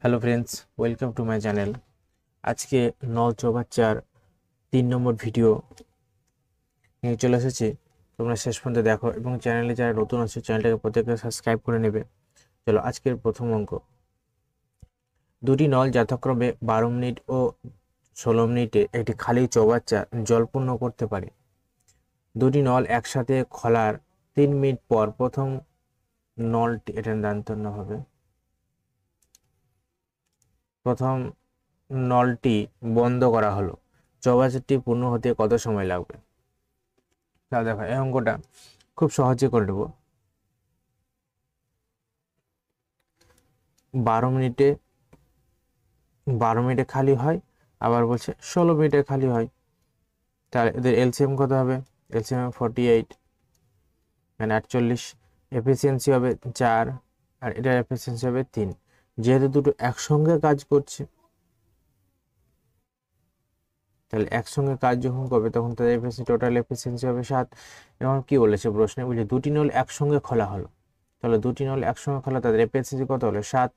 Hello friends, welcome to my channel. আজকে নল চৌবাচ্চার 3 নম্বর video নিয়ে চলে এসেছি। তোমরা শেষ পর্যন্ত দেখো এবং চ্যানেলে যারা নতুন আছে চ্যানেলটাকে প্রত্যেকে সাবস্ক্রাইব করে নেবে। চলো আজকের প্রথম অঙ্ক। দুটি নল যথাক্রমে 12 মিনিট ও 16 মিনিটে একটি খালি চৌবাচ্চা জল পূর্ণ করতে পারে। দুটি নল একসাথে খোলার 3 মিনিট পর প্রথম নলটি, এটা দান্তন্য হবে, প্রথম নলটি বন্ধ করা হলো। চৌবাচ্চাটি পূর্ণ হতে কত সময় লাগবে? তাহলে দেখো এই অঙ্কটা খুব সহজে করে নেব। 12 মিনিটে 12 মিনিটে খালি হয়, আবার বলছে 16 মিনিটে খালি হয়। তাহলে এদের এলসিএম কত হবে? এলসিএম 48 মানে 48, এফিসিয়েন্সি হবে 4 আর এটার এফিসিয়েন্সি হবে 3। যেহেতু দুটো একসঙ্গে কাজ করছে, তাহলে একসঙ্গে কাজ যখন করবে তখন তাদের টোটাল এফিসিয়েন্সি হবে 7। এবং কি বলেছে প্রশ্নে, বলছে দুটি নল একসঙ্গে খোলা হলো, তাহলে দুটি নল একসঙ্গে খোলা, তাদের এফিসিয়েন্সি কত হলো? 7।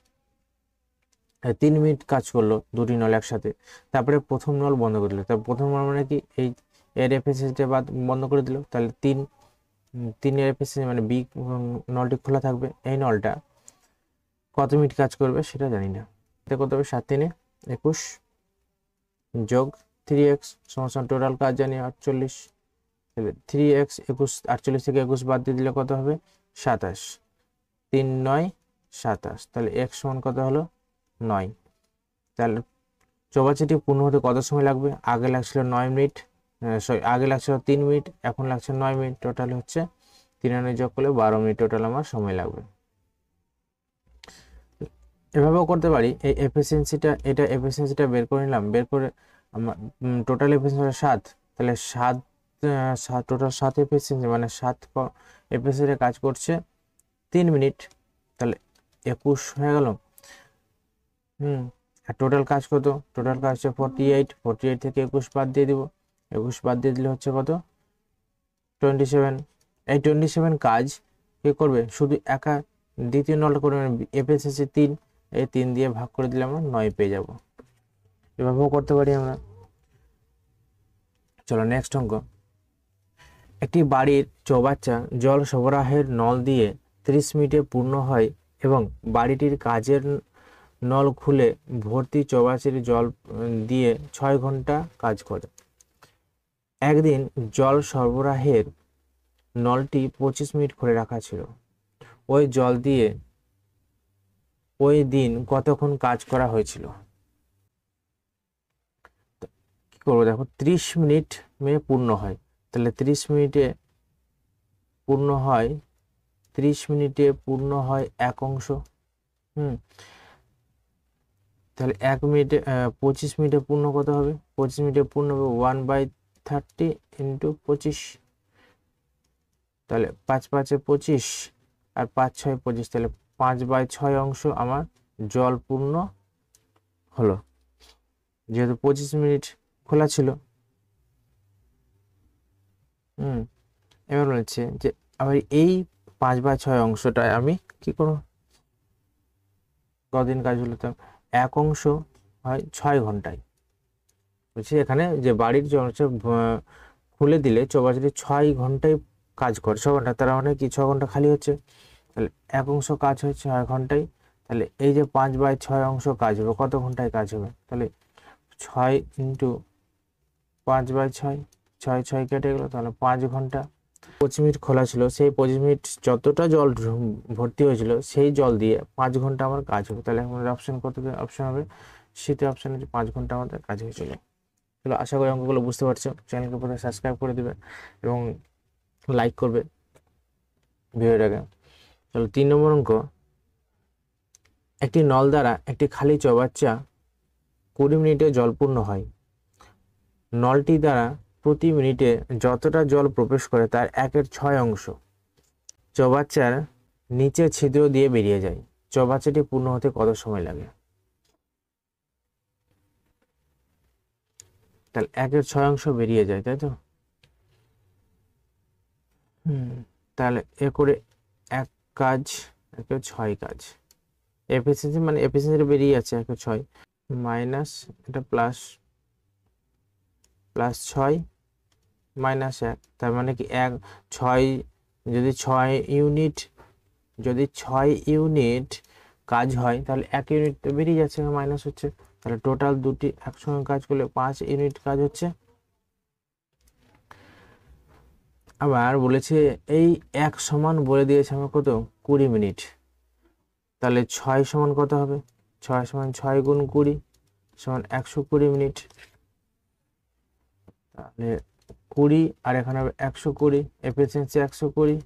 3 মিনিট কাজ করলো দুটি নল একসাথে, তারপরে প্রথম নল বন্ধ করে দিল। তারপর প্রথম নল মানে কি, এই এর এফিসিয়েন্সি বন্ধ করে দিল, তাহলে 3 এর এফিসিয়েন্সি মানে বি নলটি খোলা থাকবে। এই নলটা কত মিনিট কাজ করবে সেটা জানি না, এটা কত হবে? 7 3 21 যোগ 3x সমান টোটাল কাজ জানি 48। 3x 21, 48 থেকে 21 বাদ দিয়ে দিলে কত হবে? 27। 3 9 27, তাহলে x সমান কত হলো? 9। তাহলে চৌবাচ্চাটি পূর্ণ হতে কত সময় লাগবে? আগে লাগছিল 9 মিনিট, আগে লাগছিল 3 মিনিট, এখন লাগছে 9 মিনিট। টোটাল হচ্ছে 3 যোগ করলে 12 মিনিট টোটাল আমার সময় লাগবে। এভাবেও করতে পারি, এই এফিসিয়েন্সিটা বের করে নিলাম, বের করে আমার টোটাল এফিসিয়েন্সি 7, তাহলে 7 টোটাল 7 এফিসিয়েন্সি মানে 7 এফিসিয়েন্সি কাজ করছে 3 মিনিট, তাহলে 21 হয়ে গেল। আর টোটাল কাজ কত? টোটাল কাজ হচ্ছে 48, 48 থেকে 21 বাদ দিয়ে দিব, 21 বাদ দিয়ে দিলে হচ্ছে কত? 27। এই 27 কাজ কে করবে? শুধু একা দ্বিতীয় নলটা করবে, এফিসিয়েন্সি 3, এই 3 দিয়ে ভাগ করে দিলে আমরা 9 পেয়ে যাব। এভাবেও করতে পারি আমরা। চলো নেক্সট অঙ্ক। একটি বাড়ির চৌবাচ্চা জল সরবরাহের নল দিয়ে 30 মিনিটে পূর্ণ হয় এবং বাড়িটির কাজের নল খুলে ভর্তি চৌবাচ্চাটি জল দিয়ে 6 ঘন্টা কাজ করে। একদিন জল সরবরাহের নলটি 25 মিনিট খুলে রাখা ছিল। ওই জল দিয়ে ওই দিন কতক্ষণ কাজ করা হয়েছিল? কি করবো দেখো, 30 মিনিট পূর্ণ হয়, তাহলে 30 মিনিটে পূর্ণ হয়, 30 মিনিটে পূর্ণ হয় এক অংশ। তাহলে 1 মিনিটে 25 মিনিটে পূর্ণ কত হবে? 25 মিনিটে পূর্ণ হবে 1/30 ইন্টু 25, তাহলে 5 5 25 আর 5 6 25, তাহলে 5/6 অংশ আমার জল পূর্ণ হলো, যেহেতু 25 মিনিট খোলা ছিল। এবার বলছে যে আবার এই 5/6 অংশটায় আমি কি করবো? কদিন কাজ হলো? তো এক অংশ হয় 6 ঘন্টায়। বলছি এখানে যে বাড়ির খুলে দিলে চৌবাচ্চাটি 6 ঘন্টায় কাজ করে, 6 ঘন্টা, তার মানে কি 6 ঘন্টা খালি হচ্ছে, তাহলে এক অংশ কাজ হয় 6 ঘন্টায়। তাহলে এই যে 5/6 অংশ কাজ হবে, কত ঘন্টায় কাজ হবে? তাহলে 6 ইন্টু 5/6, 6 6 কেটে গেলো, তাহলে 5 ঘন্টা। 25 মিনিট খোলা ছিল, সেই 25 মিনিট যতটা জল ভর্তি হয়েছিল সেই জল দিয়ে 5 ঘন্টা আমার কাজ হবে। তাহলে আমাদের অপশন কত অপশন হবে? শীতে অপশন হচ্ছে 5 ঘন্টা আমাদের কাজ হয়েছিল। তাহলে আশা করি অঙ্কগুলো বুঝতে পারছো। চ্যানেলকে প্রথমে সাবস্ক্রাইব করে দিবে এবং লাইক করবে ভিডিওটাকে। চলো 3 নম্বর অঙ্ক। একটি নল দ্বারা একটি খালি চৌবাচ্চা 20 মিনিটে জলপূর্ণ হয়। নলটি দ্বারা প্রতি মিনিটে যতটা জল প্রবেশ করে তার 1/6 অংশ চৌবাচ্চার নিচে ছিদ্র দিয়ে বেরিয়ে যায়। চৌবাচ্চাটি পূর্ণ হতে কত সময় লাগে? তাহলে 1/6 অংশ বেরিয়ে যায়, তাই তো? তাহলে এ করে 1 কাজ, 1/6 কাজ, এফিসিয়েন্সি মানে এফিসিয়েন্সি বেরিয়ে যাচ্ছে 1/6 মাইনাস এটা প্লাস 6 মাইনাস 1, তার মানে কি 6 যদি 6 ইউনিট কাজ হয় তাহলে 1 ইউনিট তো বেরিয়ে যাচ্ছে, মাইনাস হচ্ছে। তাহলে টোটাল দুটি একসঙ্গে কাজ করলে 5 ইউনিট কাজ হচ্ছে। আবার বলেছে এই 1 সমান বলে দিয়েছে আমার কত 20 মিনিট, তাহলে 6 সমান কত হবে, 6 সমান 6 গুণ 20 সমান 120 মিনিট। তাহলে 20 আর এখানে হবে 120, এফিসিয়েন্সি 120,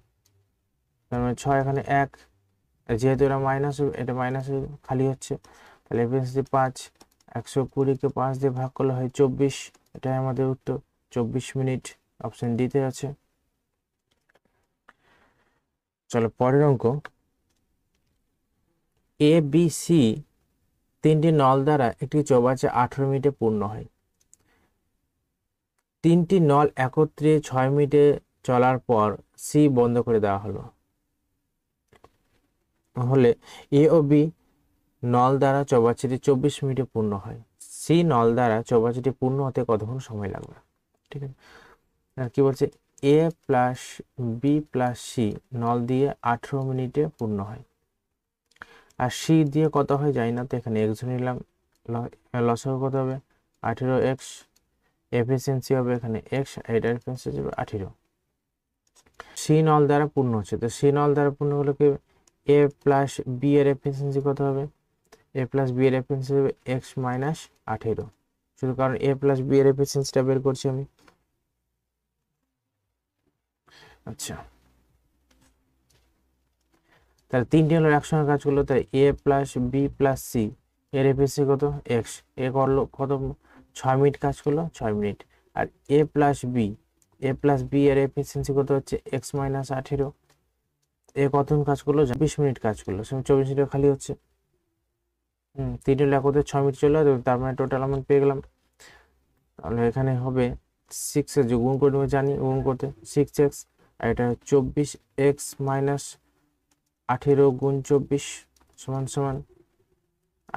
তার মানে 6 এখানে 1, যেহেতু এটা মাইনাস, এটা মাইনাস খালি হচ্ছে, তাহলে এফিসিয়েন্সি 5, 120কে 5 দিয়ে ভাগ করলে হয় 24, এটাই আমাদের উত্তর 24 মিনিট, অপশন ডিতে আছে। চলো পরের অঙ্ক, এ বি সি তিনটি নল দ্বারা একটি চৌবাচ্চা 18 মিনিটে পূর্ণ হয়। তিনটি নল একত্রে 6 মিনিটে চলার পর সি বন্ধ করে দেওয়া হলো, হলে এ ও বি নল দ্বারা চৌবাচ্চাটি 24 মিনিটে পূর্ণ হয়। সি নল দ্বারা চৌবাচ্চাটি পূর্ণ হতে কতক্ষণ সময় লাগবে? ঠিক আছে, আর কি বলছে, এ প্লাস বি প্লাস সি নল দিয়ে 18 মিনিটে পূর্ণ হয়, আর সি দিয়ে কত হয় জানি না, তো এখানে এক্স নিলাম, লসাগু কত হবে 18x, এফিসিয়েন্সি হবে এখানে এক্স, এটার এফিসিয়েন্সি হবে 18। সি নল দ্বারা পূর্ণ হচ্ছে, তো সি নল দ্বারা পূর্ণ হলে কি এ প্লাস বি এর এফিসিয়েন্সি কত হবে, এ প্লাস বি এর এফিসিয়েন্সি হবে এক্স মাইনাস 18, শুধু কারণ এ প্লাস বি এর এফিসিয়েন্সিটা বের করছি আমি। আচ্ছা, তাহলে তিনটি হলো একসঙ্গে কাজ করলো, তাই এ প্লাস বি প্লাস সি এর এফিসিয়েন্সি কত এক্স, এ করলো কত 6 মিনিট কাজ করলো 6 মিনিট, আর এ প্লাস বি এর এফিসিয়েন্সি কত হচ্ছে এক্স মাইনাস 18, এ কতক্ষণ কাজ করলো 20 মিনিট কাজ করলো, 24 মিনিট খালি হচ্ছে। তিনটে লেখতে 6 মিনিট চলে, তার মানে টোটাল আমরা পেয়ে গেলাম। তাহলে এখানে হবে 6 যে গুণ করে জানি, গুণ করতে 6x, আর এটা 24x মাইনাস 18 গুণ 24 সমান সমান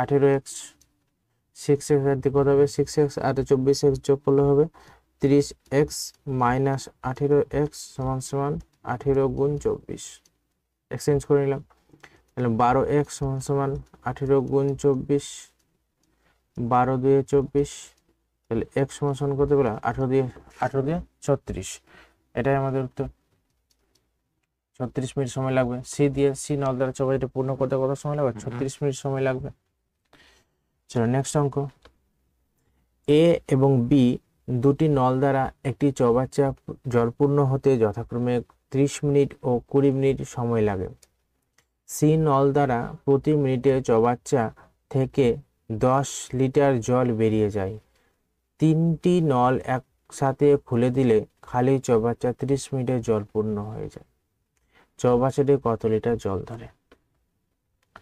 18x, 6x আর দিকে কত হবে 6x আর 24x যোগ করলে হবে 30x মাইনাস 18x সমান সমান 18 গুণ 24, এক্সচেঞ্জ করে নিলাম। তাহলে 12x সমান সমান 18 গুণ 24, 12 দিয়ে 24, তাহলে x সমান সমান কত পেলাম 18 দিয়ে 36, এটাই আমাদের উত্তর। 36 মিনিট সময় লাগবে। সি নল দ্বারা চৌবাচ্চাটি পূর্ণ করতে কত সময় লাগবে? 36 মিনিট সময় লাগবে। চলো নেক্সট অঙ্ক, এ এবং বি দুটি নল দ্বারা একটি চৌবাচ্চা জলপূর্ণ হতে যথাক্রমে 30 মিনিট ও 20 মিনিট সময় লাগে। সি নল দ্বারা প্রতি মিনিটে চৌবাচ্চা থেকে 10 লিটার জল বেরিয়ে যায়। তিনটি নল একসাথে খুলে দিলে খালি চৌবাচ্চা 30 মিনিটে জলপূর্ণ হয়ে যায়। চৌবাচ্চাটি কত লিটার জল ধরে?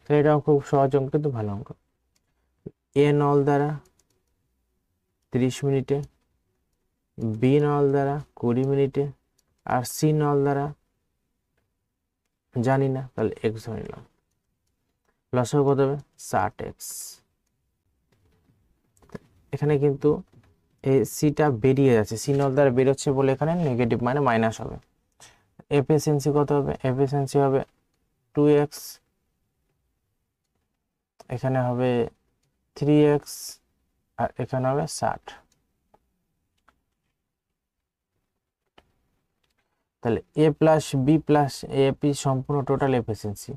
তো এটাও খুব সহজ অঙ্ক, কিন্তু ভালো অঙ্ক। এ নল দ্বারা 30 মিনিটে, বি নল দ্বারা 20 মিনিটে, আর সি নল দ্বারা জানি না, তাহলে এক্স ধরে নিলাম। লসাগু কত হবে 60x। এখানে কিন্তু এই সিটা বেরিয়ে যাচ্ছে, সি নল দ্বারা বেরোচ্ছে বলে এখানে নেগেটিভ মানে মাইনাস হবে। এফিসিয়েন্সি কত হবে? এফিসিয়েন্সি হবে 2x, এখানে হবে 3x, আর এখানে হবে 60। তাহলে এ প্লাস বি প্লাস এপি সম্পূর্ণ টোটাল এফিসিয়েন্সি,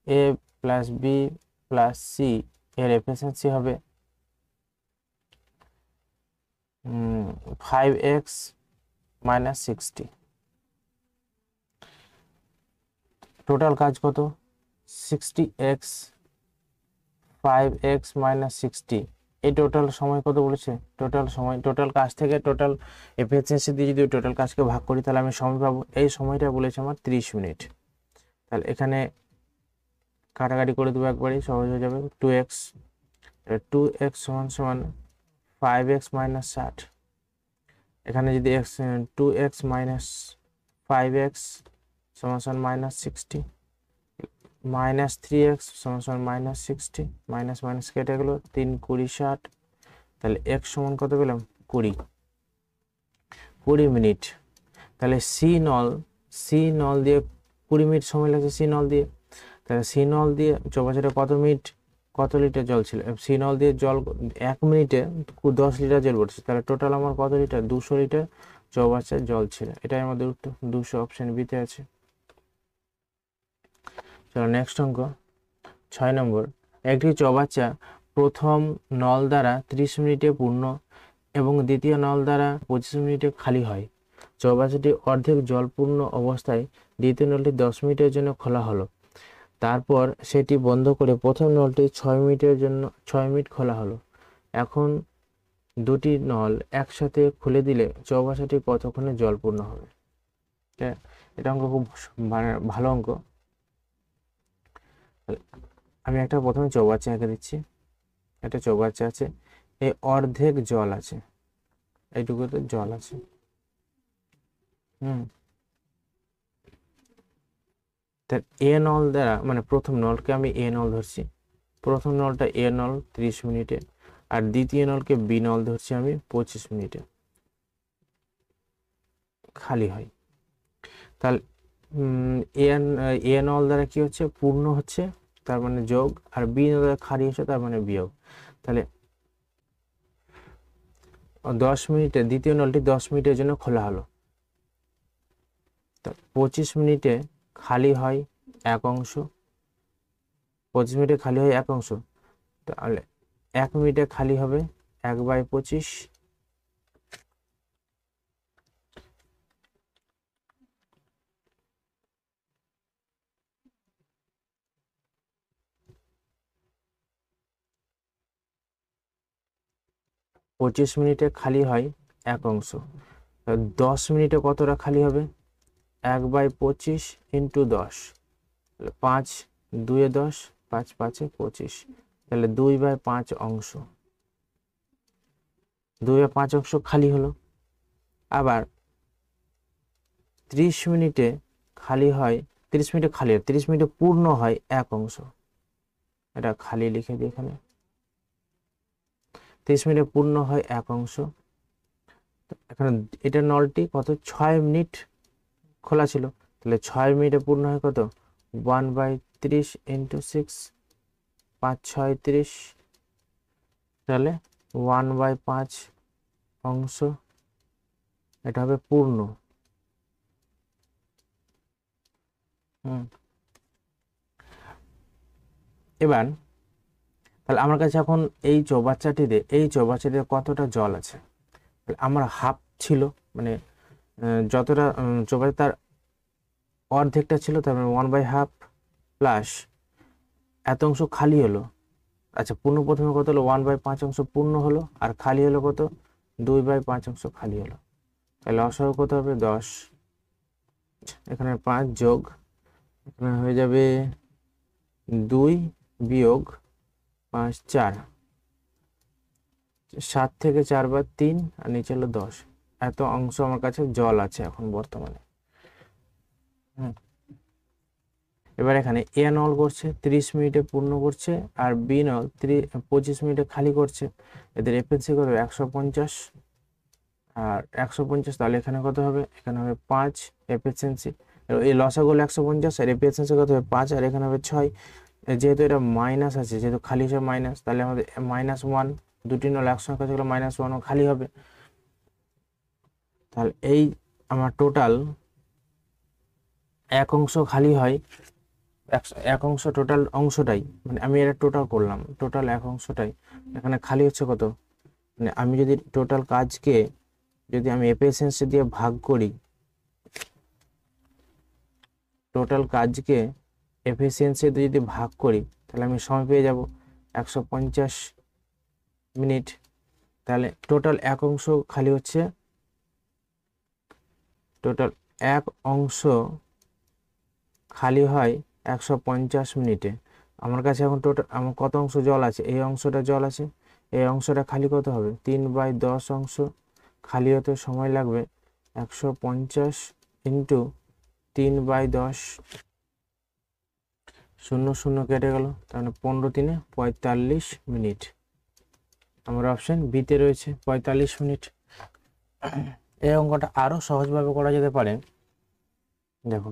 এ প্লাস বি প্লাস সি এর এফিসিয়েন্সি হবে 5x মাইনাস 60। টোটাল কাজ কত? 60x 5x মাইনাস 60, এই টোটাল সময় কত বলেছে? টোটাল সময়, টোটাল কাজ থেকে টোটাল এফিসিয়েন্সি দিয়ে যদি টোটাল কাজকে ভাগ করি তাহলে আমি সময় পাবো। এই সময়টা বলেছে আমার 30 মিনিট। তাহলে এখানে কাটাকাটি করে দেবো, একবারই সহজ হয়ে যাবে। 2x সমান সমান 5x মাইনাস 60, এখানে যদি 2x মাইনাস 5x সমান সমান মাইনাস 60, -3x সমান -60, মাইনাস মাইনাস কেটে গেল, 3 20 60, তাহলে x সমান কত পেলাম 20 মিনিট। তাহলে সি নল দিয়ে 20 মিনিট সময় লাগছে সি নল দিয়ে। তাহলে সি নল দিয়ে চৌবাচ্চাটা কত লিটার জল ছিল, সি নল দিয়ে জল 1 মিনিটে 10 লিটার জল পড়ছে, তাহলে টোটাল আমার কত লিটার 200 লিটার চৌবাচ্চার জল ছিল। এটাই আমাদের উত্তর, 200 অপশন বিতে আছে। চলো নেক্সট অঙ্ক 6 নম্বর। একটি চৌবাচ্চা প্রথম নল দ্বারা 30 মিনিটে পূর্ণ এবং দ্বিতীয় নল দ্বারা 25 মিনিটে খালি হয়। চৌবাচ্চাটি অর্ধেক জলপূর্ণ অবস্থায় দ্বিতীয় নলটি 10 মিনিটের জন্য খোলা হলো। তারপর সেটি বন্ধ করে প্রথম নলটি 6 মিনিটের জন্য 6 মিনিট খোলা হলো। এখন দুটি নল একসাথে খুলে দিলে চৌবাচ্চাটি কতক্ষণে জলপূর্ণ হবে? এটা অঙ্ক খুব ভালো অঙ্ক। আমি একটা প্রথমে চৌবাচ্চা এঁকে দিচ্ছি। একটা চৌবাচ্চা আছে, এই অর্ধেক জল আছে, এইটুকুতে জল আছে। তার এ নল দ্বারা, মানে প্রথম নলকে আমি এ নল ধরছি, প্রথম নলটা এ নল 30 মিনিটে, আর দ্বিতীয় নলকে বি নল ধরছি আমি 25 মিনিটে খালি হয়। তাহলে এ নল দ্বারা কি হচ্ছে পূর্ণ হচ্ছে, তার মানে যোগ, আর বি নল দ্বারা খালি হচ্ছে, তার মানে বিয়োগ। তাহলে 10 মিনিটে দ্বিতীয় নলটি 10 মিনিটের জন্য খোলা হলো, 25 মিনিটে খালি হয় এক অংশ, 25 মিনিটে খালি হয় এক অংশ, তাহলে 1 মিনিটে খালি হবে 1/25। পঁচিশ মিনিটে খালি হয় এক অংশ, 10 মিনিটে কতটা খালি হবে 1/25 ইন্টু 10, 5 2 10, 5 5 25, তাহলে 2/5 অংশ, 2/5 অংশ খালি হলো। আবার 30 মিনিটে খালি হয়, 30 মিনিটে খালি হয়, 30 মিনিটে পূর্ণ হয় এক অংশ, এটা খালি লিখে দিই এখানে, 30 মিনিটে পূর্ণ হয় এক অংশ। এখানে এটা নলটি কত 6 মিনিট খোলা ছিল, তাহলে 6 মিনিটে পূর্ণ হয় কত 1/30 ইন্টু 6, 5 6 30, তাহলে 1/5 অংশ, এটা হবে পূর্ণ। এবার তাহলে আমার কাছে এখন এই চৌবাচ্চাটিতে কতটা জল আছে, আমার হাফ ছিল, মানে যতটা চৌবাচ্চা তার অর্ধেকটা ছিল, তার মানে 1/2 প্লাস এত অংশ খালি হলো। আচ্ছা পূর্ণ প্রথমে কত হলো 1/5 অংশ পূর্ণ হলো, আর খালি হলো কত 2/5 অংশ খালি হলো, তাহলে লসাগু কত হবে 10, এখানে 5 যোগ, এখানে হয়ে যাবে 2 বিয়োগ 5 4, 7 থেকে 4 বার 3, আর নিচে হলো 10, এত অংশ আমার কাছে জল আছে এখন বর্তমানে। এবার এখানে এ নল করছে 30 মিনিটে পূর্ণ করছে, আর বি নল 25 মিনিটে খালি করছে, এদের এফিসিয়েন্সি কত 150, আর 150, তাহলে এখানে কত হবে, এখানে হবে 5 এফিসিয়েন্সি, এই লসাগু 150 আর এফিসিয়েন্সি কত হবে 5, আর এখানে হবে 6, যেহেতু এটা মাইনাস আছে, যেহেতু খালি হিসাবে মাইনাস, তাহলে আমাদের -1, দুটি নল একসঙ্গে কাছে গেলে -1 খালি হবে। তাহলে এই আমার টোটাল এক অংশ খালি হয়, এক অংশ টোটাল অংশটাই, মানে আমি এটা টোটাল করলাম, টোটাল এক অংশটাই এখানে খালি হচ্ছে কত, মানে আমি যদি টোটাল কাজকে যদি আমি এফিসিয়েন্সি দিয়ে ভাগ করি, টোটাল কাজকে এফিসিয়েন্সি দিয়ে যদি ভাগ করি, তাহলে আমি সময় পেয়ে যাব 150 মিনিট। তাহলে টোটাল এক অংশ খালি হচ্ছে, টোটাল এক অংশ খালি হয় 150 মিনিটে। আমার কাছে এখন টোটাল আমার কত অংশ জল আছে, এই অংশটা জল আছে, এই অংশটা খালি কত হবে 3/10 অংশ, খালি হতে সময় লাগবে 150 ইন্টু 3/10, শূন্য শূন্য কেটে গেল, তার মানে 15 × 3 = 45 মিনিট। আমার অপশন বিতে রয়েছে 45 মিনিট। এই অঙ্কটা আরো সহজভাবে করা যেতে পারে। দেখো,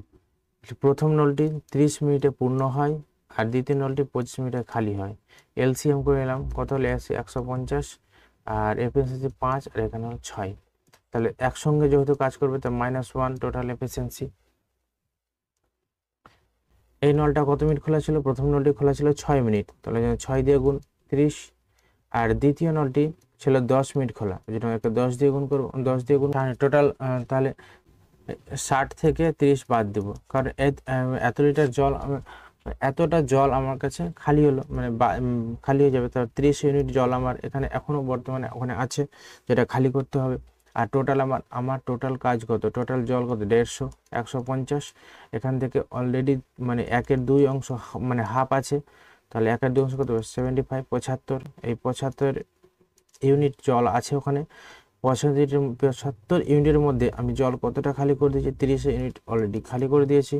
প্রথম নলটি 30 মিনিটে পূর্ণ হয় আর দ্বিতীয় নলটি 25 মিনিটে খালি হয়। এলসিএম করে নিলাম, কত হলে আসে 150, আর এফিসিয়েন্সি 5 আর এখানে 6। তাহলে একসঙ্গে যেহেতু কাজ করবে তা -1 টোটাল এফিসিয়েন্সি। এই নলটা কত মিনিট খোলা ছিল? প্রথম নলটি খোলা ছিল 6 মিনিট, তাহলে 6 দিয়ে গুণ 30, আর দ্বিতীয় নলটি ছিল 10 মিনিট খোলা, ওই জন্য একটা 10 দিয়ে গুণ করবো, 10 দিয়ে গুণ টোটাল, তাহলে 60 থেকে 30 বাদ দেবো, কারণ এত লিটার জল, এতটা জল আমার কাছে খালি হলো, মানে খালি হয়ে যাবে। তার 30 ইউনিট জল আমার এখানে এখনো বর্তমানে ওখানে আছে, যেটা খালি করতে হবে। আর টোটাল আমার টোটাল কাজ কত? টোটাল জল কত? 150, 150। এখান থেকে অলরেডি মানে 1/2 অংশ মানে হাফ আছে, তাহলে 1/2 অংশ কত? 75, 75। এই 75 ইউনিট জল আছে ওখানে। 75 ইউনিটের মধ্যে আমি জল কতটা খালি করে দিয়েছি? 30 ইউনিট অলরেডি খালি করে দিয়েছি।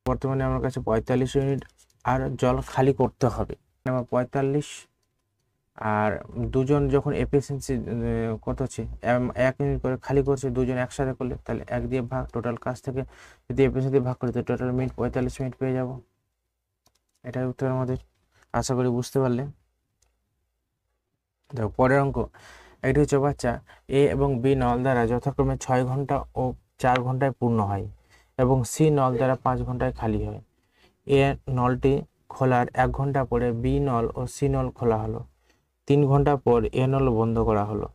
বর্তমানে আমার কাছে 45 ইউনিট আর জল খালি করতে হবে। আমার 45, আর দুজন যখন এফিসিয়েন্সি কত হচ্ছে 1 ইউনিট করে খালি করছে, দুজন একসাথে করলে, তাহলে 1 দিয়ে ভাগ, টোটাল কাজ থেকে যদি এফিসিয়েন্সি ভাগ করি তো টোটাল মিনিট 45 মিনিট পেয়ে যাব। এটাই উত্তর আমাদের। আশা করি বুঝতে পারলে। দেখো পরের অঙ্ক, এটি হচ্ছে বাচ্চা এ এবং বি নল দ্বারা যথাক্রমে 6 ঘন্টা ও 4 ঘন্টায় পূর্ণ হয় এবং সি নল দ্বারা 5 ঘন্টায় খালি হয়। এ নলটি খোলার 1 ঘন্টা পরে বি নল ও সি নল খোলা হলো, 3 ঘন্টা পর এ নল বন্ধ করা হলো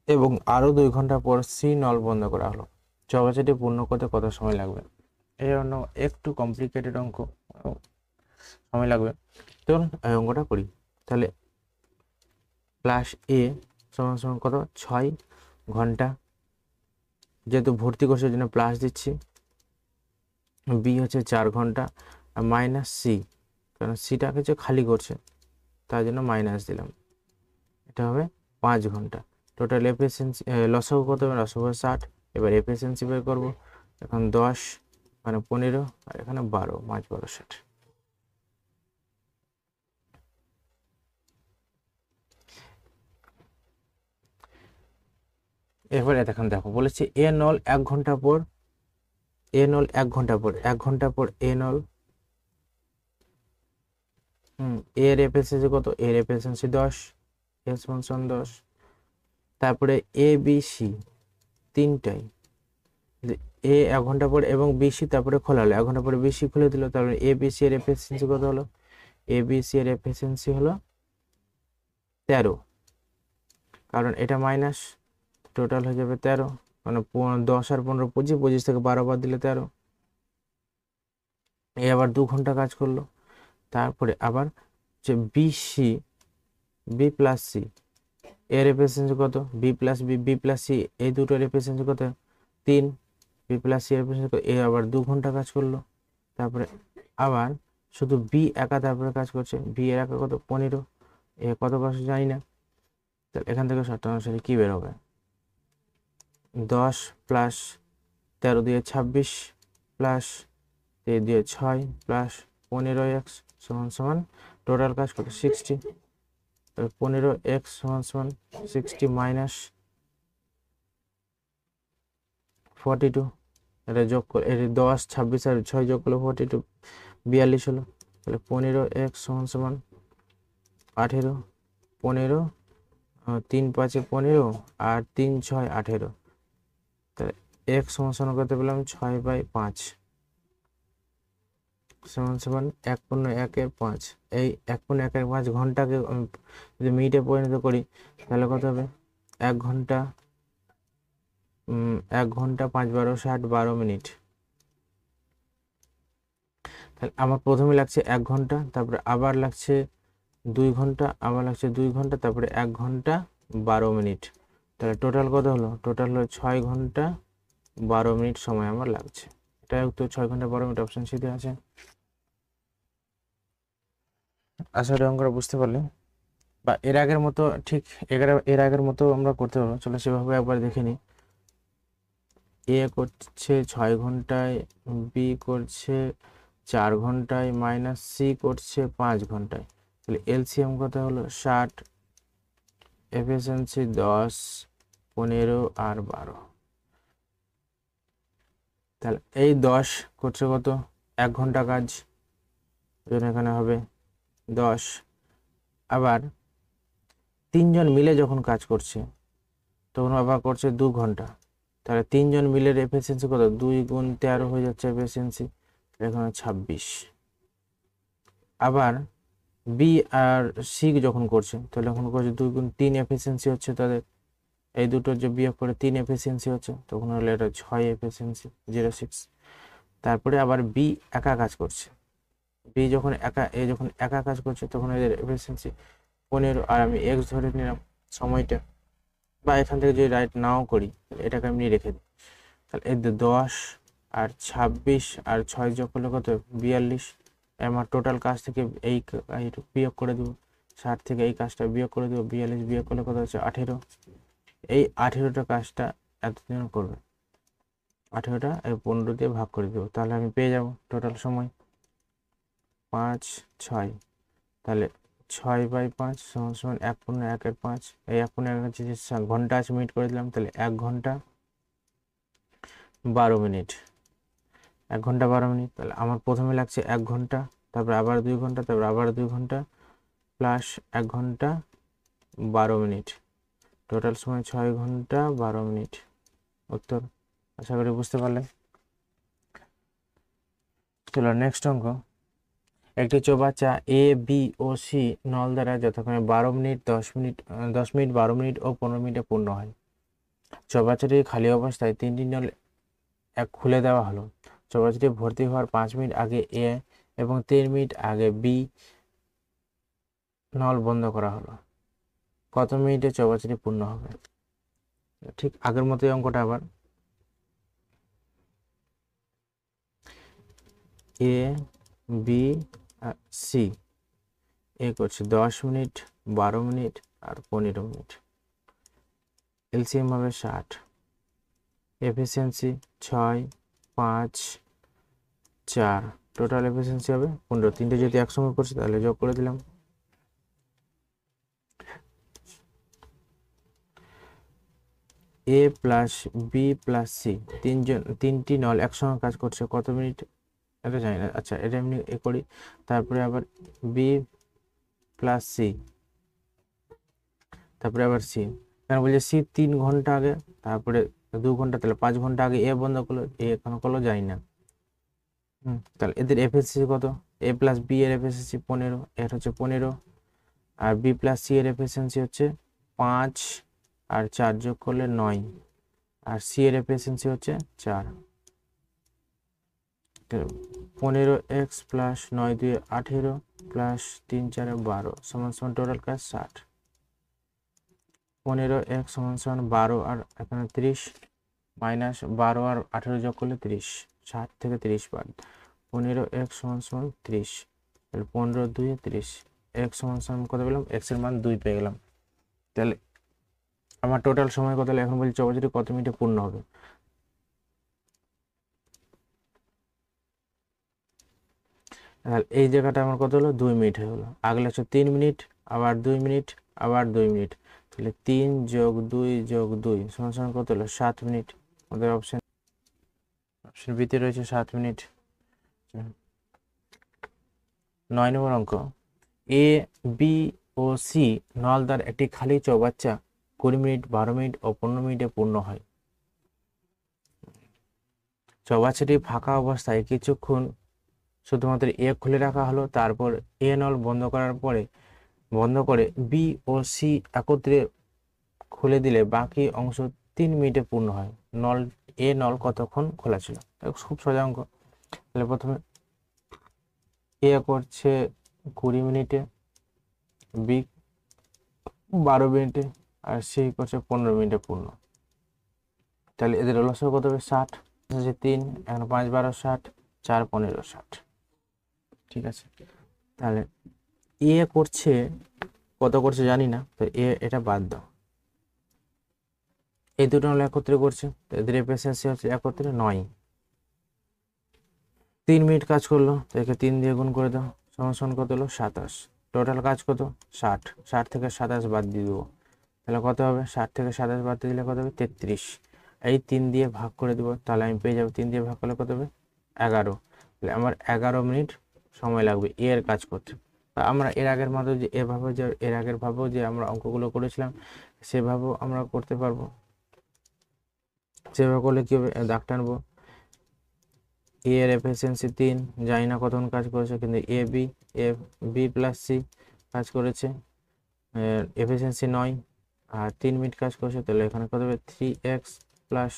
এবং আরো 2 ঘন্টা পর সি নল বন্ধ করা হলো। চৌকাঠিটি পূর্ণ করতে কত সময় লাগবে? এই অঙ্ক একটু কমপ্লিকেটেড অঙ্ক, সময় লাগবে। চলুন এই অঙ্কটা করি। তাহলে প্লাস এ সমান সমান কত? 6 ঘন্টা, যেহেতু ভর্তি করছে জন্য প্লাস দিচ্ছি। বি হচ্ছে 4 ঘন্টা, আর মাইনাস সি, কারণ সিটা হচ্ছে খালি করছে তার জন্য মাইনাস দিলাম। এটা হবে 5 ঘন্টা। টোটাল এফিসিয়েন্সি লসাগু কত হবে? লসাগু 60। এবার এফিসিয়েন্সি বের করবো। এখন 10 মানে 15 আর এখানে 12, 5 12 60। এবারে দেখো বলেছে এ নল 1 ঘন্টা পর, এ নল 1 ঘন্টা পর, 1 ঘন্টা পর এ নল, এর এফিসিয়েন্সি কত? এর এফিসিয়েন্সি 10, এস সমান 10। তারপরে এ বি সি তিনটাই, এ 1 ঘন্টা পর এবং বিসি তারপরে খোলা হলো, 1 ঘন্টা পরে বিসি খুলে দিল, তারপরে এ বি সি এর এফিসিয়েন্সি কত হলো? এ বি সি এর এফিসিয়েন্সি হলো 13, কারণ এটা মাইনাস, টোটাল হয়ে যাবে 13, মানে 10 আর 15 25, 25 থেকে 12 বাদ দিলে 13। এ আবার 2 ঘন্টা কাজ করলো। তারপরে আবার যে বিসি, বি প্লাস সি এর এফিসিয়েন্সি কত? B plus B, B plus C এই দুটোর এফিসিয়েন্সি কত? 3। বি প্লাস সি এর এফিসিয়েন্সি এ আবার 2 ঘন্টা কাজ করলো। তারপরে আবার শুধু বি একা তারপরে কাজ করছে, বি এর একা কত? 15। এ কত কাজ জানি না, তাহলে এখান থেকে শর্ত অনুসারে কি বের হবে? 10 প্লাস 13 দিয়ে 26 প্লাস 3 দিয়ে 6 প্লাস 15x সমান সমান টোটাল কাজ কত? 60। 15x সমান সমান 60 মাইনাস 42। এটা যোগ করে, এটা 10 26 আর 6 যোগ করলে 42, 42 হলো। তাহলে 15x সমান সমান 18, 15 3 5 15 আর 3 6 18। তাহলে x সমান সমান করতে পেলাম 6/5 সমান সমান 1/1/5। এই 1/1/5 ঘন্টাকে যদি মিনিটে পরিণত করি তাহলে কত হবে? 1 ঘন্টা 1 ঘন্টা 5 12 60 12 মিনিট। তাহলে আমার প্রথমে লাগছে 1 ঘন্টা, তারপরে আবার লাগছে 2 ঘন্টা, আবার লাগছে 2 ঘন্টা, তারপরে 1 ঘন্টা 12 মিনিট। তাহলে টোটাল কত হলো? টোটাল হলো 6 ঘন্টা 12 মিনিট সময় আমার লাগছে। এটা উত্তর 6 ঘন্টা 12 মিনিট, অপশন সি তে আছে। আশা করি অঙ্কটা বুঝতে পারলে, বা এর আগের মতো ঠিক এর আগের মতো আমরা করতে পারবো। চলো সেভাবে একবার দেখে নিই। এ করছে 6 ঘন্টায়, বি করছে 4 ঘন্টায় মাইনাস সি করছে 5 ঘন্টায়, তাহলে এলসিএম কত হলো 60, এফিসিয়েন্সি 10, 15 আর 12। তাহলে এই 10 করছে কত 1 ঘন্টা কাজ, এখানে হবে 10। আবার 3 জন মিলে যখন কাজ করছে তখন আবার করছে 2 ঘন্টা, তাহলে 3 জন মিলে এফিসিয়েন্সি কত 2 গুণ 13 হয়ে যাচ্ছে এফিসিয়েন্সি, এখানে 26। আবার বি আর সি যখন করছে তাহলে এখন করছে 2 গুণ 3 এফিসিয়েন্সি হচ্ছে তাদের, এই দুটো যে বিয়োগ করে 3 এফিসিয়েন্সি হচ্ছে, তখন হলো এটা 6 এফিসিয়েন্সি 06। তারপরে আবার বি একা কাজ করছে, বি যখন একা কাজ করছে তখন এদের এফিসিয়েন্সি 15, আর আমি এক্স ধরে নিলাম সময়টা, বা এখান থেকে যদি রাইট নাও করি এটাকে আমি রেখে দিই। তাহলে এদের 10 আর 26 আর 6 যোগ করলে কত 42, আমার টোটাল কাজ থেকে এই বিয়োগ করে দেবো, 60 থেকে এই কাজটা বিয়োগ করে দেবো, 42 বিয়োগ করলে কত হচ্ছে 18। এই 18টা কাজটা এতদিন করবে, 18টা এই 15 দিয়ে ভাগ করে দেবো, তাহলে আমি পেয়ে যাব টোটাল সময় 5, 6। তাহলে 6/5 সমান 1/1/5, এই 1/1 ঘন্টা আছে মিনিট করে দিলাম, তাহলে 1 ঘন্টা 12 মিনিট, 1 ঘন্টা 12 মিনিট। তাহলে আমার প্রথমে লাগছে 1 ঘন্টা, তারপর আবার 2 ঘন্টা, তারপর আবার 2 ঘন্টা, প্লাস 1 ঘন্টা 12 মিনিট, টোটাল সময় 6 ঘন্টা 12 মিনিট। উত্তর আশা করি বুঝতে পারলেন। চলো নেক্সট অঙ্ক। একটি চৌবাচ্চা এ বি ও সি নল দ্বারা যথাক্রমে 12 মিনিট 10 মিনিট 10 মিনিট 12 মিনিট ও 15 মিনিটে পূর্ণ হয়। চৌবাচ্চাটি খালি অবস্থায় 3টি নল খুলে দেওয়া হলো। চৌবাচ্চাটি ভর্তি হওয়ার 5 মিনিট আগে এ এবং 3 মিনিট আগে বি নল বন্ধ করা হলো। কত মিনিটে চৌবাচ্চাটি পূর্ণ হবে? ঠিক আগের মতোই অঙ্কটা আবার, এ বি সি, এ করছে 10 মিনিট 12 মিনিট আর 15 মিনিট, এলসিএম হবে 60, এফিসিয়েন্সি 6, 5, 4, টোটাল এফিসিয়েন্সি হবে 15। তিনটে যদি একসঙ্গে করছে তাহলে যোগ করে দিলাম। এ প্লাস বি প্লাস সি, তিনটি নল একসঙ্গে কাজ করছে, কত মিনিট এটা জানি না, আচ্ছা এটা এমনি এ করি। তারপরে আবার বি প্লাস সি, তারপরে আবার সি, কেন বলছে সি 3 ঘন্টা আগে, তারপরে 2 ঘন্টা, তাহলে 5 ঘন্টা আগে এ বন্ধ করলো, এ এখন করলো জানি না। তাহলে এদের এফিসিয়েন্সি কত? এ প্লাস বি এর এফিসিয়েন্সি 15, এর হচ্ছে 15, আর বি প্লাস সি এর এফিসিয়েন্সি হচ্ছে 5 আর 4 যোগ করলে 9, আর সি এর এফিসিয়েন্সি হচ্ছে 4। 15x প্লাস 9 2 18 প্লাস 3 4 12 সমান সমান টোটাল কাজ 60। 15x সমান সমান 12 আর এখানে 30 মাইনাস 12 আর 18 যোগ করলে 30, 60 থেকে 30 বাদ। 15x সমান সমান 30, তাহলে 15 2 30, x সমান সমান কত পেলাম? x এর মান 2 পেয়ে গেলাম। তাহলে আমার টোটাল সময় কত হলো? এখন বলছি চৌবাচ্চাটি কত মিনিটে পূর্ণ হবে। তাহলে এই জায়গাটা আমার কত হলো? 2 মিনিট হয়ে গেলো। আগলে হচ্ছে 3 মিনিট, আবার 2 মিনিট, আবার 2 মিনিট, তাহলে 3 যোগ 2 যোগ 2 সমান সমান কত হলো? 7 মিনিট। আমাদের অপশন বিতে রয়েছে 7 মিনিট। 9 নম্বর অঙ্ক, এ বি ও সি নল দ্বার একটি খালি চৌবাচ্চা 20 মিনিট 12 মিনিট ও 15 মিনিটে পূর্ণ হয়। চৌবাচ্চাটি ফাঁকা অবস্থায় কিছুক্ষণ শুধুমাত্র এ খুলে রাখা হলো, তারপর এ নল বন্ধ করে বি ও সি একত্রে খুলে দিলে বাকি অংশ 3 মিনিটে পূর্ণ হয়। নল কতক্ষণ খোলা ছিল? খুব সোজা অঙ্ক। তাহলে প্রথমে এ করছে 20 মিনিটে, বি 12 মিনিটে, আর সি করছে 15 মিনিটে পূর্ণ। তাহলে এদের লসও কত হবে? 60, 3, এখন 5 12 60, 4 15 60। ঠিক আছে, তাহলে এ করছে কত করছে জানি না, তো এটা বাদ দাও। এই দুটো হলো একত্রে করছে, তো এদের এফিসিয়েন্সি হচ্ছে একত্রে 9। মিনিট কাজ করলো, তো একে 3 দিয়ে গুণ করে দাও, সমান সমান কত হলো 27। টোটাল কাজ কত 60, 60 থেকে 27 বাদ দিয়ে দেবো, তাহলে কত হবে 60 থেকে 27 বাদ দিয়ে দিলে কত হবে 33। এই 3 দিয়ে ভাগ করে দেবো, তাহলে আমি পেয়ে যাবো 3 দিয়ে ভাগ করলে কত হবে 11। তাহলে আমার 11 মিনিট সময় লাগবে এর কাজ করতে। আমরা এর আগের মতো যে এর আগের ভাবেও যে আমরা অঙ্কগুলো করেছিলাম সেভাবেও আমরা করতে পারবো। সেভাবে করলে কি হবে, দাগ টানবো, এ এর এফিসিয়েন্সি 3, জানি না কতক্ষণ কাজ করেছে, কিন্তু বি প্লাস সি কাজ করেছে, এফিসিয়েন্সি 9 আর 3 মিনিট কাজ করেছে, তাহলে এখানে কত হবে 3x প্লাস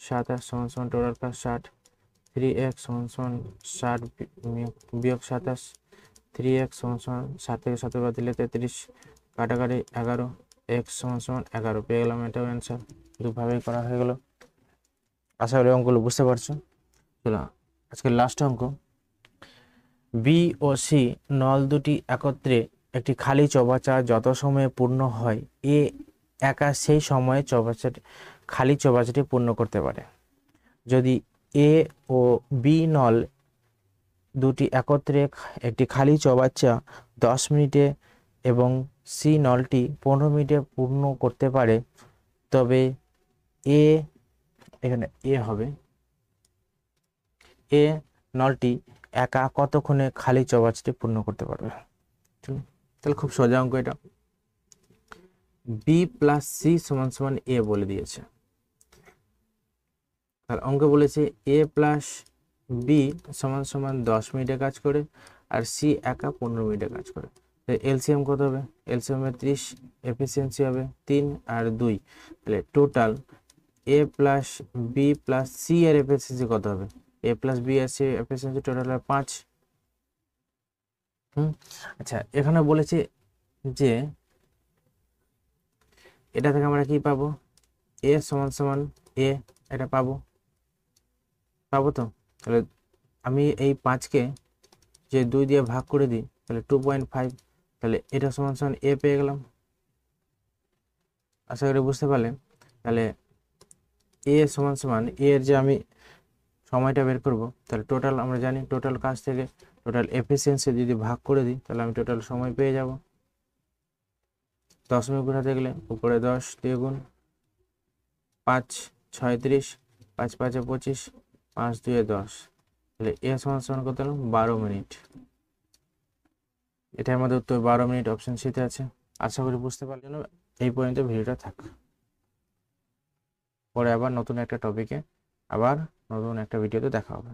27 সমান সমান টোটাল কাজ 60। 3x সমান সমান 60 বিয়োগ 27, 3x সমান সমান 60 থেকে 70 বাদ দিলে 33, কাটাকাটি 11, x সমান সমান 11 পেয়ে গেলাম। এটাও অ্যান্সার, দুভাবেই করা হয়ে গেল। আশা করি অঙ্কগুলো বুঝতে পারছো। চলো আজকে লাস্ট অঙ্ক, বি ও সি নল দুটি একত্রে একটি খালি চৌবাচ্চা যত সময়ে পূর্ণ হয় এ একা সেই সময়ে খালি চৌবাচ্চাটি পূর্ণ করতে পারে। যদি এ ও বি নল দুটি একত্রে একটি খালি চৌবাচ্চা 10 মিনিটে এবং সি নলটি 15 মিনিটে পূর্ণ করতে পারে, তবে এখানে এ হবে, এ নলটি একা কতক্ষণে খালি চৌবাচ্চাটি পূর্ণ করতে পারবে। তাহলে খুব সোজা অঙ্ক এটা, বি প্লাস সি সমান সমান এ বলে দিয়েছে। আর অঙ্ক বলেছে এ প্লাস বি সমান সমান 10 মিনিটে কাজ করে আর সি একা 15 মিনিটে কাজ করে। এলসিএম কত হবে, এলসিএম 30, এফিসিয়েন্সি হবে 3 আর 2, তাহলে total A plus B plus C এর এফিসিয়েন্সি কত হবে, এ প্লাস বি এর এফিসিয়েন্সি টোটাল হবে 5। আচ্ছা এখানে বলেছে যে এটা থেকে আমরা কি পাবো, এ সমান সমান এ, এটা পাবো তো। তাহলে আমি এই 5কে যে 2 দিয়ে ভাগ করে দিই তাহলে 2.5, তাহলে এটা সমান সমান এ পেয়ে গেলাম। আশা করি বুঝতে পারলেন। তাহলে এ সমান সমান এর যে আমি সময়টা বের করব, তাহলে টোটাল আমরা জানি টোটাল কাজ থেকে টোটাল এফিসিয়েন্সি যদি ভাগ করে দিই তাহলে আমি টোটাল সময় পেয়ে যাব। 10 মিনিট গুণাতে গেলে উপরে 10 দিয়ে গুণ, 5 36, 5 5 25, 5 2 10, তাহলে এ সমান সমান কত হলো 12 মিনিট। এটার মধ্যে উত্তর 12 মিনিট, অপশন সিতে আছে। আশা করি বুঝতে পারলেন। এই পর্যন্ত ভিডিওটা থাক, পরে আবার নতুন একটা টপিকে আবার নতুন একটা ভিডিওতে দেখা হবে।